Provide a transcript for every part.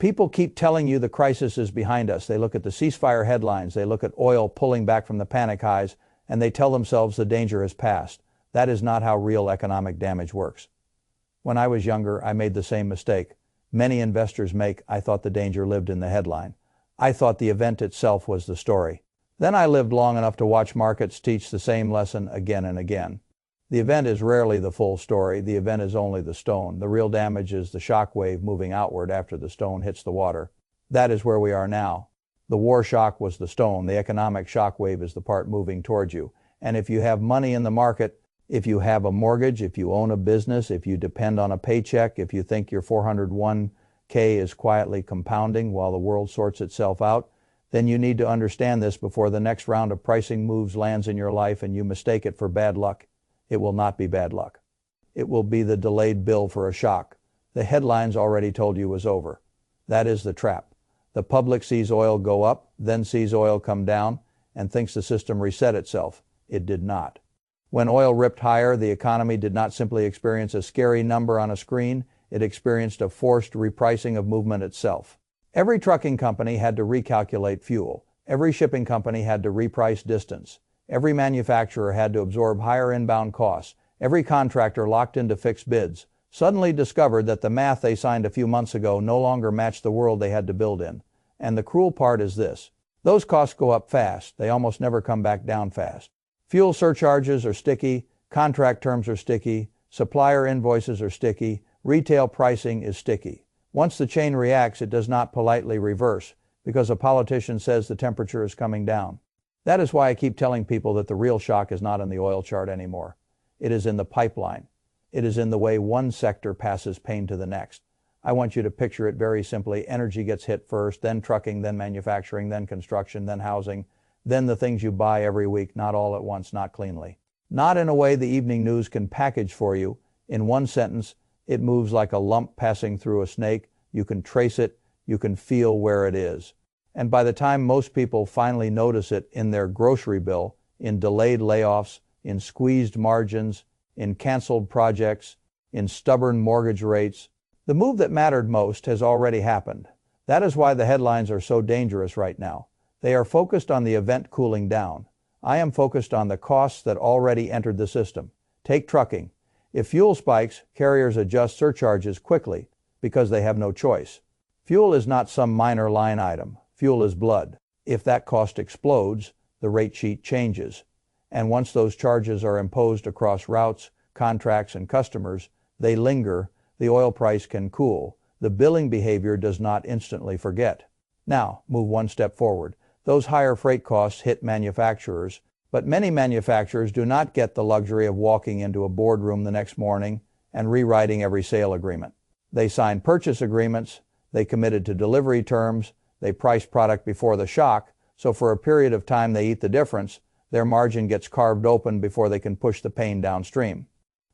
People keep telling you the crisis is behind us. They look at the ceasefire headlines, they look at oil pulling back from the panic highs, and they tell themselves the danger has passed. That is not how real economic damage works. When I was younger, I made the same mistake. Many investors make. I thought the danger lived in the headline. I thought the event itself was the story. Then I lived long enough to watch markets teach the same lesson again and again. The event is rarely the full story. The event is only the stone. The real damage is the shock wave moving outward after the stone hits the water. That is where we are now. The war shock was the stone. The economic shock wave is the part moving towards you. And if you have money in the market, if you have a mortgage, if you own a business, if you depend on a paycheck, if you think your 401k is quietly compounding while the world sorts itself out, then you need to understand this before the next round of pricing moves lands in your life and you mistake it for bad luck. It will not be bad luck. It will be the delayed bill for a shock. The headlines already told you was over. That is the trap. The public sees oil go up, then sees oil come down, and thinks the system reset itself. It did not. When oil ripped higher, the economy did not simply experience a scary number on a screen, it experienced a forced repricing of movement itself. Every trucking company had to recalculate fuel. Every shipping company had to reprice distance. Every manufacturer had to absorb higher inbound costs. Every contractor locked into fixed bids suddenly discovered that the math they signed a few months ago no longer matched the world they had to build in. And the cruel part is this. Those costs go up fast. They almost never come back down fast. Fuel surcharges are sticky. Contract terms are sticky. Supplier invoices are sticky. Retail pricing is sticky. Once the chain reacts, it does not politely reverse because a politician says the temperature is coming down. That is why I keep telling people that the real shock is not in the oil chart anymore. It is in the pipeline. It is in the way one sector passes pain to the next. I want you to picture it very simply. Energy gets hit first, then trucking, then manufacturing, then construction, then housing, then the things you buy every week, not all at once, not cleanly. Not in a way the evening news can package for you. In one sentence, it moves like a lump passing through a snake. You can trace it. You can feel where it is. And by the time most people finally notice it in their grocery bill, in delayed layoffs, in squeezed margins, in canceled projects, in stubborn mortgage rates, the move that mattered most has already happened. That is why the headlines are so dangerous right now. They are focused on the event cooling down. I am focused on the costs that already entered the system. Take trucking. If fuel spikes, carriers adjust surcharges quickly because they have no choice. Fuel is not some minor line item. Fuel is blood. If that cost explodes, the rate sheet changes. And once those charges are imposed across routes, contracts, and customers, they linger. The oil price can cool. The billing behavior does not instantly forget. Now, move one step forward. Those higher freight costs hit manufacturers, but many manufacturers do not get the luxury of walking into a boardroom the next morning and rewriting every sale agreement. They signed purchase agreements, they committed to delivery terms, they priced product before the shock, so for a period of time they eat the difference. Their margin gets carved open before they can push the pain downstream.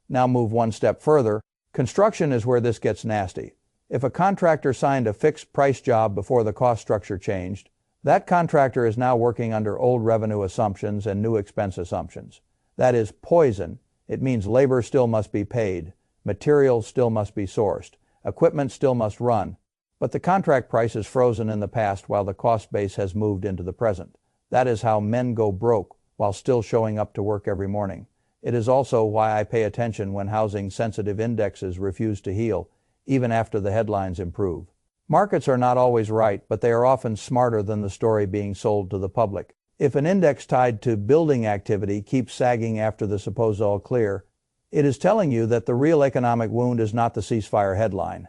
Now move one step further. Construction is where this gets nasty. If a contractor signed a fixed price job before the cost structure changed, that contractor is now working under old revenue assumptions and new expense assumptions. That is poison. It means labor still must be paid, materials still must be sourced, equipment still must run, but the contract price is frozen in the past while the cost base has moved into the present. That is how men go broke while still showing up to work every morning. It is also why I pay attention when housing-sensitive indexes refuse to heal, even after the headlines improve. Markets are not always right, but they are often smarter than the story being sold to the public. If an index tied to building activity keeps sagging after the supposed all clear, it is telling you that the real economic wound is not the ceasefire headline.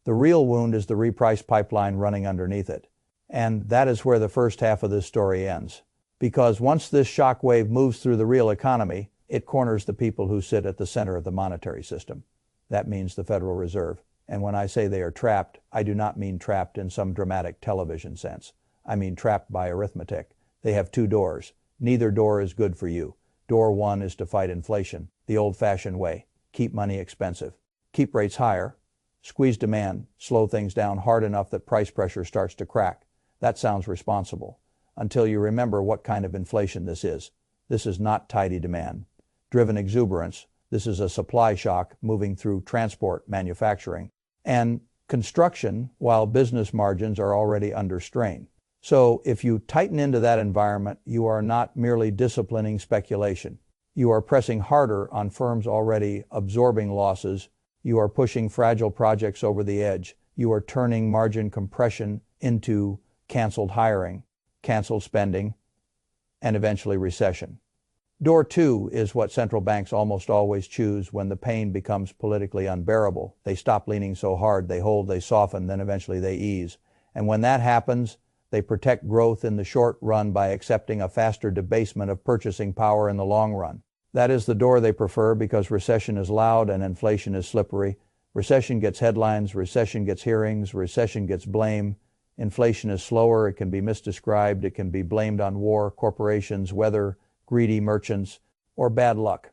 The real wound is the reprice pipeline running underneath it. And that is where the first half of this story ends. Because once this shock wave moves through the real economy, it corners the people who sit at the center of the monetary system. That means the Federal Reserve. And when I say they are trapped, I do not mean trapped in some dramatic television sense. I mean trapped by arithmetic. They have two doors. Neither door is good for you. Door one is to fight inflation, the old-fashioned way. Keep money expensive. Keep rates higher. Squeeze demand. Slow things down hard enough that price pressure starts to crack. That sounds responsible. Until you remember what kind of inflation this is. This is not tidy demand. Driven exuberance. This is a supply shock moving through transport, manufacturing. And construction while business margins are already under strain. So if you tighten into that environment, you are not merely disciplining speculation. You are pressing harder on firms already absorbing losses. You are pushing fragile projects over the edge. You are turning margin compression into canceled hiring, canceled spending, and eventually recession. Door 2 is what central banks almost always choose when the pain becomes politically unbearable. They stop leaning so hard, they hold, they soften, then eventually they ease. And when that happens, they protect growth in the short run by accepting a faster debasement of purchasing power in the long run. That is the door they prefer because recession is loud and inflation is slippery. Recession gets headlines, recession gets hearings, recession gets blame. Inflation is slower, it can be misdescribed, it can be blamed on war, corporations, weather, greedy merchants, or bad luck.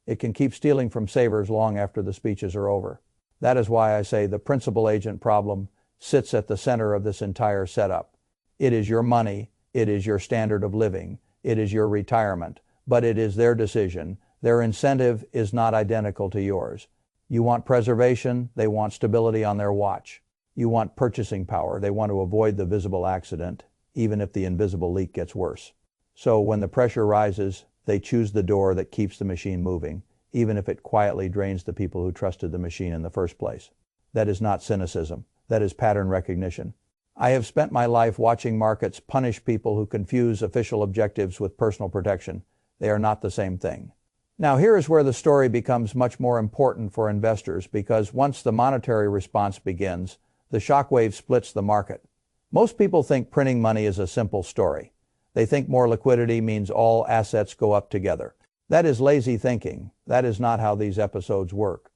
It can keep stealing from savers long after the speeches are over. That is why I say the principal agent problem sits at the center of this entire setup. It is your money, it is your standard of living, it is your retirement, but it is their decision. Their incentive is not identical to yours. You want preservation, they want stability on their watch. You want purchasing power, they want to avoid the visible accident, even if the invisible leak gets worse. So when the pressure rises, they choose the door that keeps the machine moving, even if it quietly drains the people who trusted the machine in the first place. That is not cynicism. That is pattern recognition. I have spent my life watching markets punish people who confuse official objectives with personal protection. They are not the same thing. Now here is where the story becomes much more important for investors because once the monetary response begins, the shockwave splits the market. Most people think printing money is a simple story. They think more liquidity means all assets go up together. That is lazy thinking. That is not how these episodes work.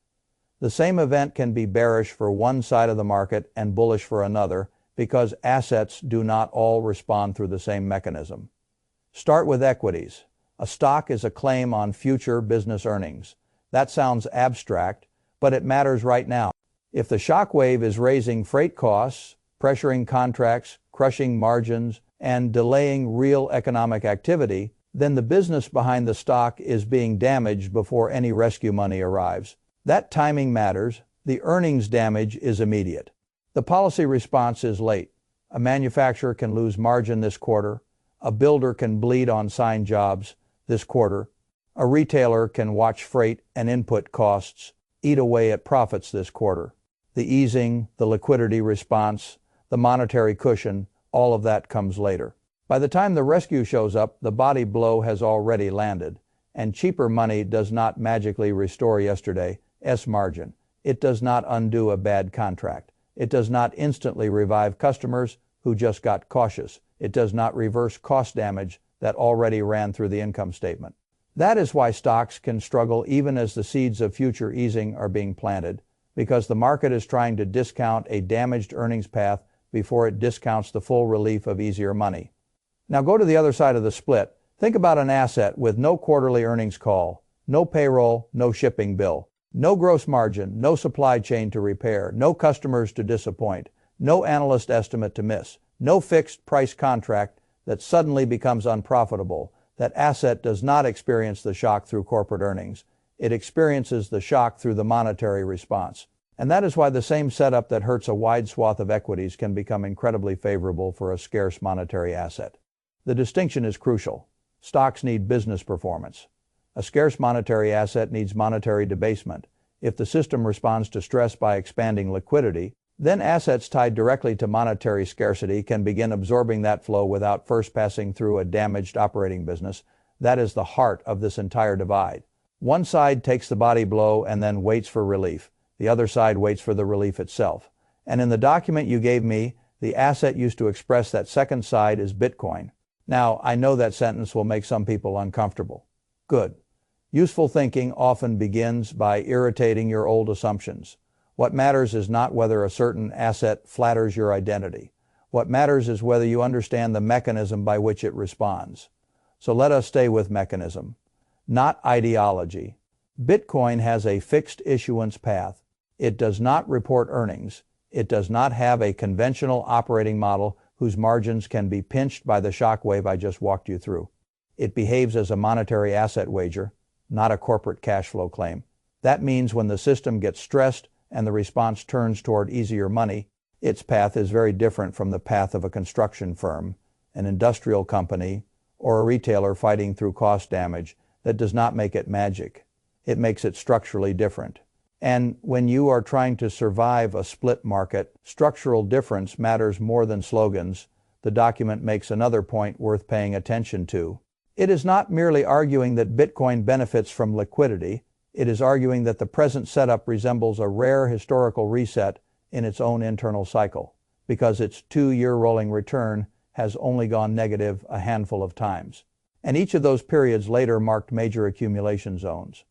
The same event can be bearish for one side of the market and bullish for another because assets do not all respond through the same mechanism. Start with equities. A stock is a claim on future business earnings. That sounds abstract, but it matters right now. If the shockwave is raising freight costs, pressuring contracts, crushing margins, and delaying real economic activity, then the business behind the stock is being damaged before any rescue money arrives. That timing matters. The earnings damage is immediate. The policy response is late. A manufacturer can lose margin this quarter. A builder can bleed on signed jobs this quarter. A retailer can watch freight and input costs eat away at profits this quarter. The easing, the liquidity response, the monetary cushion, all of that comes later. By the time the rescue shows up, the body blow has already landed, and cheaper money does not magically restore yesterday's margin. It does not undo a bad contract. It does not instantly revive customers who just got cautious. It does not reverse cost damage that already ran through the income statement. That is why stocks can struggle even as the seeds of future easing are being planted, because the market is trying to discount a damaged earnings path before it discounts the full relief of easier money. Now go to the other side of the split. Think about an asset with no quarterly earnings call, no payroll, no shipping bill, no gross margin, no supply chain to repair, no customers to disappoint, no analyst estimate to miss, no fixed price contract that suddenly becomes unprofitable. That asset does not experience the shock through corporate earnings. It experiences the shock through the monetary response. And that is why the same setup that hurts a wide swath of equities can become incredibly favorable for a scarce monetary asset. The distinction is crucial. Stocks need business performance. A scarce monetary asset needs monetary debasement. If the system responds to stress by expanding liquidity, then assets tied directly to monetary scarcity can begin absorbing that flow without first passing through a damaged operating business. That is the heart of this entire divide. One side takes the body blow and then waits for relief. The other side waits for the relief itself. And in the document you gave me, the asset used to express that second side is Bitcoin. Now, I know that sentence will make some people uncomfortable. Good. Useful thinking often begins by irritating your old assumptions. What matters is not whether a certain asset flatters your identity. What matters is whether you understand the mechanism by which it responds. So let us stay with mechanism, not ideology. Bitcoin has a fixed issuance path. It does not report earnings. It does not have a conventional operating model whose margins can be pinched by the shockwave I just walked you through. It behaves as a monetary asset wager, not a corporate cash flow claim. That means when the system gets stressed and the response turns toward easier money, its path is very different from the path of a construction firm, an industrial company, or a retailer fighting through cost damage. That does not make it magic. It makes it structurally different. And when you are trying to survive a split market, structural difference matters more than slogans. The document makes another point worth paying attention to. It is not merely arguing that Bitcoin benefits from liquidity. It is arguing that the present setup resembles a rare historical reset in its own internal cycle, because its 2-year rolling return has only gone negative a handful of times. And each of those periods later marked major accumulation zones.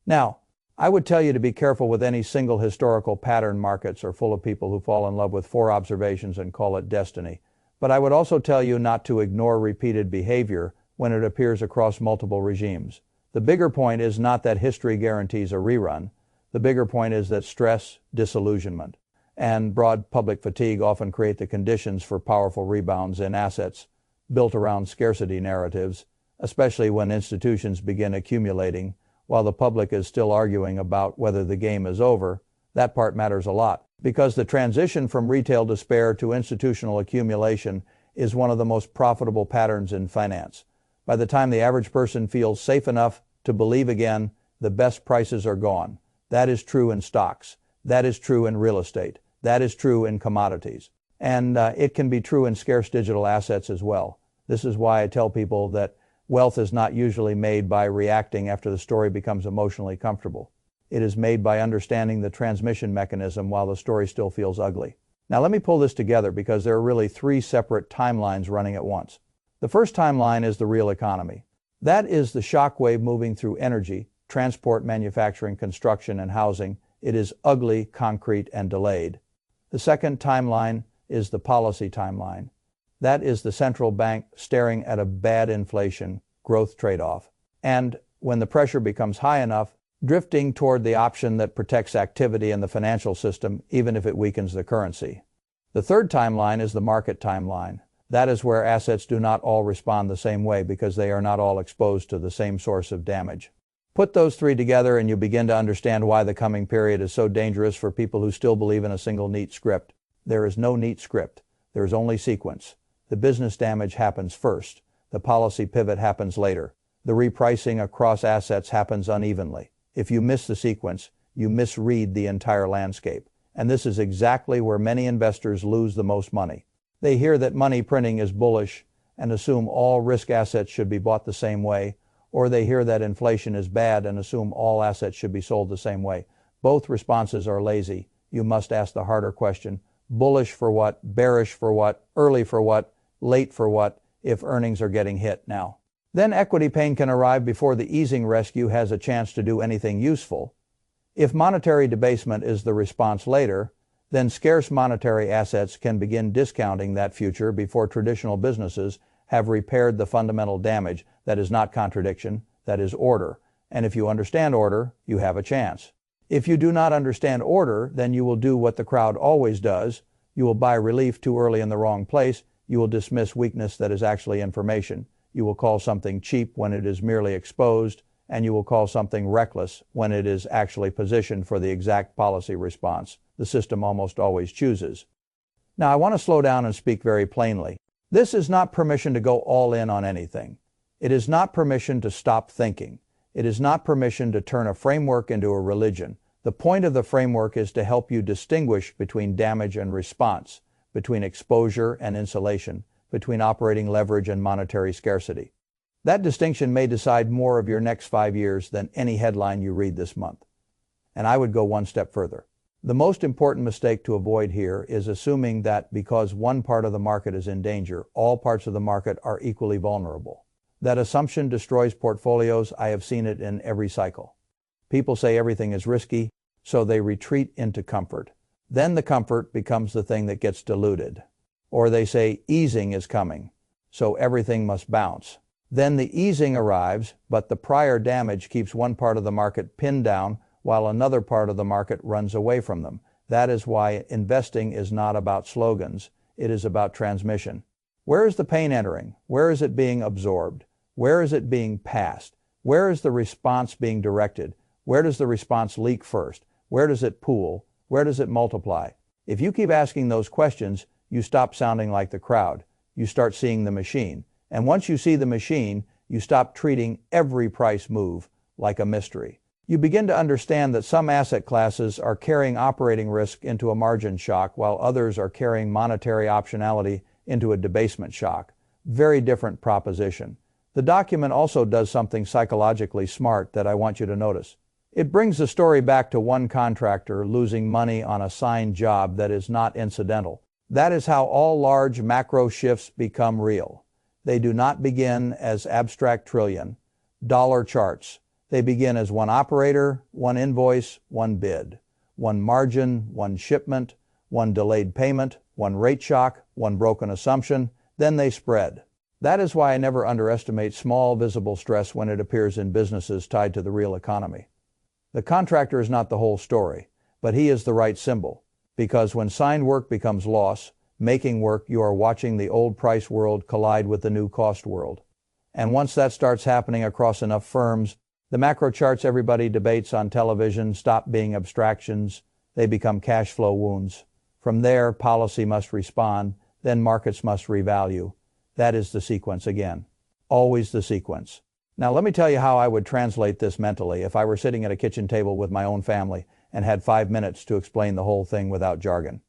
Now, I would tell you to be careful with any single historical pattern. Markets are full of people who fall in love with 4 observations and call it destiny. But I would also tell you not to ignore repeated behavior when it appears across multiple regimes. The bigger point is not that history guarantees a rerun. The bigger point is that stress, disillusionment, and broad public fatigue often create the conditions for powerful rebounds in assets built around scarcity narratives, especially when institutions begin accumulating while the public is still arguing about whether the game is over. That part matters a lot, because the transition from retail despair to institutional accumulation is one of the most profitable patterns in finance. By the time the average person feels safe enough to believe again, the best prices are gone. That is true in stocks. That is true in real estate. That is true in commodities. And it can be true in scarce digital assets as well. This is why I tell people that wealth is not usually made by reacting after the story becomes emotionally comfortable. It is made by understanding the transmission mechanism while the story still feels ugly. Now let me pull this together, because there are really 3 separate timelines running at once. The first timeline is the real economy. That is the shockwave moving through energy, transport, manufacturing, construction, and housing. It is ugly, concrete, and delayed. The second timeline is the policy timeline. That is the central bank staring at a bad inflation growth trade-off, and when the pressure becomes high enough, drifting toward the option that protects activity in the financial system even if it weakens the currency. The third timeline is the market timeline. That is where assets do not all respond the same way, because they are not all exposed to the same source of damage. Put those 3 together and you begin to understand why the coming period is so dangerous for people who still believe in a single neat script. There is no neat script. There is only sequence. The business damage happens first. The policy pivot happens later. The repricing across assets happens unevenly. If you miss the sequence, you misread the entire landscape. And this is exactly where many investors lose the most money. They hear that money printing is bullish and assume all risk assets should be bought the same way, or they hear that inflation is bad and assume all assets should be sold the same way. Both responses are lazy. You must ask the harder question: bullish for what, bearish for what, early for what, late for what, if earnings are getting hit now. Then equity pain can arrive before the easing rescue has a chance to do anything useful. If monetary debasement is the response later, then scarce monetary assets can begin discounting that future before traditional businesses have repaired the fundamental damage. That is not contradiction, that is order. And if you understand order, you have a chance. If you do not understand order, then you will do what the crowd always does. You will buy relief too early in the wrong place. You will dismiss weakness that is actually information. You will call something cheap when it is merely exposed, and you will call something reckless when it is actually positioned for the exact policy response the system almost always chooses. Now, I want to slow down and speak very plainly. This is not permission to go all in on anything. It is not permission to stop thinking. It is not permission to turn a framework into a religion. The point of the framework is to help you distinguish between damage and response, between exposure and insulation, between operating leverage and monetary scarcity. That distinction may decide more of your next 5 years than any headline you read this month. And I would go one step further. The most important mistake to avoid here is assuming that because one part of the market is in danger, all parts of the market are equally vulnerable. That assumption destroys portfolios. I have seen it in every cycle. People say everything is risky, so they retreat into comfort. Then the comfort becomes the thing that gets diluted. Or they say easing is coming, so everything must bounce. Then the easing arrives, but the prior damage keeps one part of the market pinned down while another part of the market runs away from them. That is why investing is not about slogans. It is about transmission. Where is the pain entering? Where is it being absorbed? Where is it being passed? Where is the response being directed? Where does the response leak first? Where does it pool? Where does it multiply? If you keep asking those questions, you stop sounding like the crowd. You start seeing the machine. And once you see the machine, you stop treating every price move like a mystery. You begin to understand that some asset classes are carrying operating risk into a margin shock, while others are carrying monetary optionality into a debasement shock. Very different proposition. The document also does something psychologically smart that I want you to notice. It brings the story back to one contractor losing money on a signed job that is not incidental. That is how all large macro shifts become real. They do not begin as abstract trillion dollar charts. They begin as one operator, one invoice, one bid, one margin, one shipment, one delayed payment, one rate shock, one broken assumption. Then they spread. That is why I never underestimate small visible stress when it appears in businesses tied to the real economy. The contractor is not the whole story, but he is the right symbol, because when signed work becomes loss, making work, you are watching the old price world collide with the new cost world. And once that starts happening across enough firms, the macro charts everybody debates on television stop being abstractions. They become cash flow wounds. From there, policy must respond, then markets must revalue. That is the sequence again. Always the sequence. Now let me tell you how I would translate this mentally if I were sitting at a kitchen table with my own family and had 5 minutes to explain the whole thing without jargon.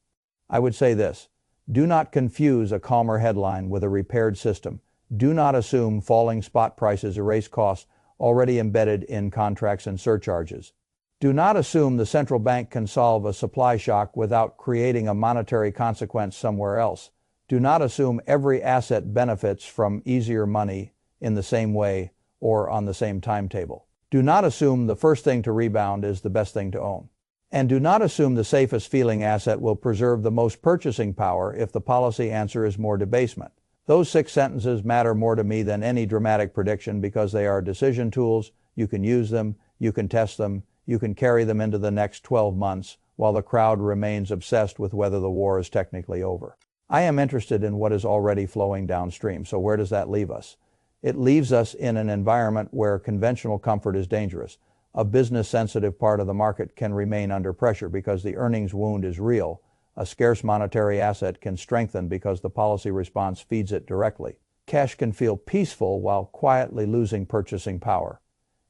I would say this: do not confuse a calmer headline with a repaired system. Do not assume falling spot prices erase costs already embedded in contracts and surcharges. Do not assume the central bank can solve a supply shock without creating a monetary consequence somewhere else. Do not assume every asset benefits from easier money in the same way or on the same timetable. Do not assume the first thing to rebound is the best thing to own. And do not assume the safest feeling asset will preserve the most purchasing power if the policy answer is more debasement. Those 6 sentences matter more to me than any dramatic prediction because they are decision tools. You can use them, you can test them, you can carry them into the next 12 months while the crowd remains obsessed with whether the war is technically over. I am interested in what is already flowing downstream, so where does that leave us? It leaves us in an environment where conventional comfort is dangerous. A business-sensitive part of the market can remain under pressure because the earnings wound is real. A scarce monetary asset can strengthen because the policy response feeds it directly. Cash can feel peaceful while quietly losing purchasing power.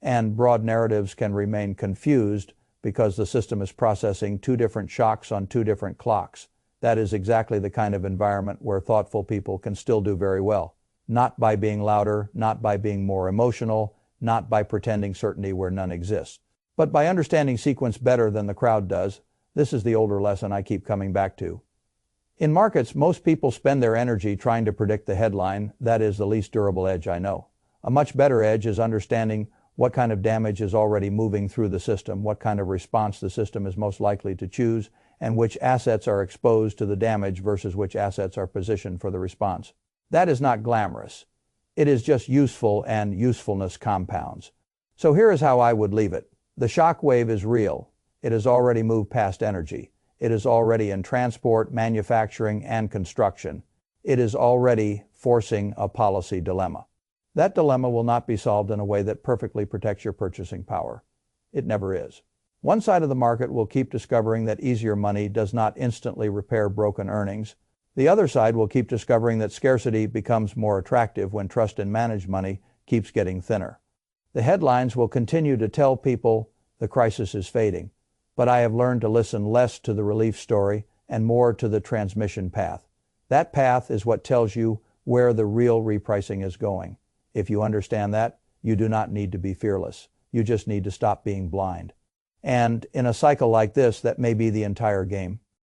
And broad narratives can remain confused because the system is processing 2 different shocks on 2 different clocks. That is exactly the kind of environment where thoughtful people can still do very well. Not by being louder, not by being more emotional, not by pretending certainty where none exists, but by understanding sequence better than the crowd does. This is the older lesson I keep coming back to. In markets, most people spend their energy trying to predict the headline. That is the least durable edge I know. A much better edge is understanding what kind of damage is already moving through the system, what kind of response the system is most likely to choose, and which assets are exposed to the damage versus which assets are positioned for the response. That is not glamorous. It is just useful, and usefulness compounds. So here is how I would leave it. The shockwave is real. It has already moved past energy. It is already in transport, manufacturing, and construction. It is already forcing a policy dilemma. That dilemma will not be solved in a way that perfectly protects your purchasing power. It never is. One side of the market will keep discovering that easier money does not instantly repair broken earnings. The other side will keep discovering that scarcity becomes more attractive when trust in managed money keeps getting thinner. The headlines will continue to tell people the crisis is fading, but I have learned to listen less to the relief story and more to the transmission path. That path is what tells you where the real repricing is going. If you understand that, you do not need to be fearless. You just need to stop being blind. And in a cycle like this, that may be the entire game.